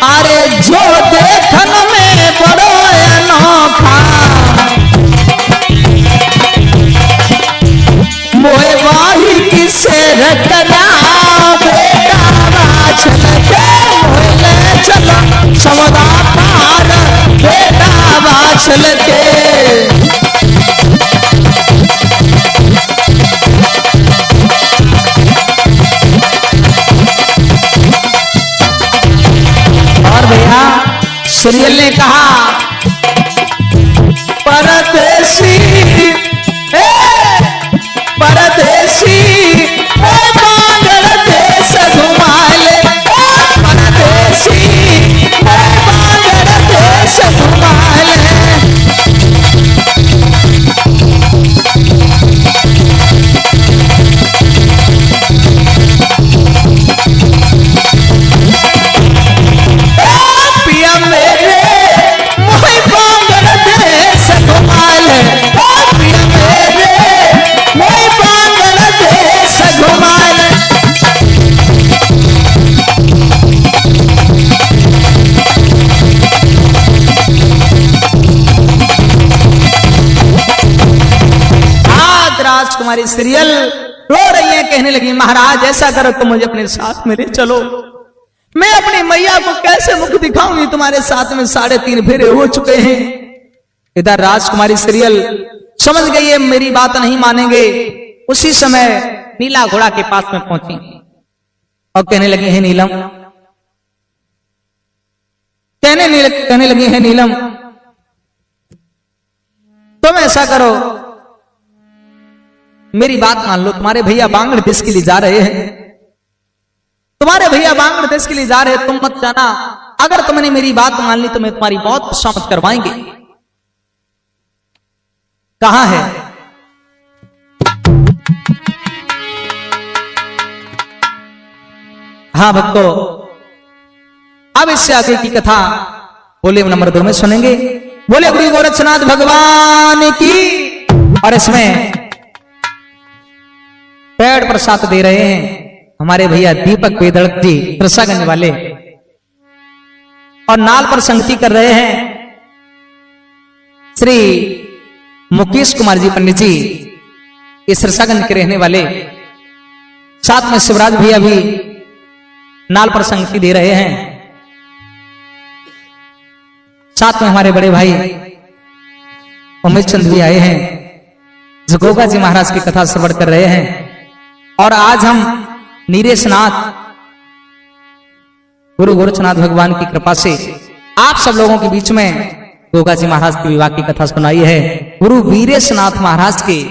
अरे जो देखन में बड़ो अनोखा, मोए वाही किसे रखना बेटा बाछल के, मोए चलो समुदा पार बेटा बाछल के। और भैया सीरियल ने कहा, परदेसी परदेसी बांग्लादेश घुमा ले, परदेसी बांग्लादेश घुमा ले। पिया मेरे राजकुमारी सीरियल रो रही है, कहने लगी महाराज ऐसा करो तुम मुझे अपने साथ में ले चलो, मैं अपनी मैया को कैसे मुख दिखाऊंगी, तुम्हारे साथ में 3.5 फेरे हो चुके हैं। इधर राजकुमारी सीरियल समझ गई है मेरी बात नहीं मानेंगे। उसी समय नीला घोड़ा के पास में पहुंची और कहने लगी है नीलम, कहने लगी है नीलम तुम ऐसा करो मेरी बात मान लो, तुम्हारे भैया बांग्लादेश के लिए जा रहे हैं, तुम्हारे भैया बांग्लादेश के लिए जा रहे हैं, तुम मत जाना, अगर तुमने मेरी बात मान ली तो मैं तुम्हारी बहुत खुशामद करवाएंगे। कहां है? हाँ भक्तों, अब इससे आगे की कथा बोले नंबर 2 में सुनेंगे। बोले गुरु गोरक्षनाथ भगवान की। और इसमें पेड़ प्रसाद दे रहे हैं हमारे भैया दीपक बेदड़क जी प्रसागंज वाले, और नाल पर संगति कर रहे हैं श्री मुकेश कुमार जी पंडित जी, इस सरसागंज के रहने वाले। साथ में शिवराज भैया भी नाल पर संगति दे रहे हैं। साथ में हमारे बड़े भाई उमेश चंद भी आए हैं, जो गोगा जी महाराज की कथा श्रवण कर रहे हैं। और आज हम नीरेशनाथ गुरु गोरक्षनाथ भगवान की कृपा से आप सब लोगों के बीच में गोगा जी महाराज की विवाह की कथा सुनाई है। गुरु वीरेशनाथ महाराज की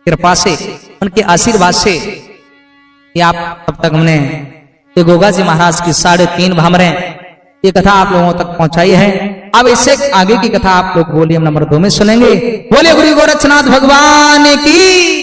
कृपा से, उनके आशीर्वाद से ये आप अब तक हमने ये गोगा जी महाराज की 3.5 भामरें ये कथा आप लोगों तक पहुंचाई है। अब इससे आगे की कथा आप लोग वॉल्यूम नंबर 2 में सुनेंगे। बोले गुरु गोरक्षनाथ भगवान की।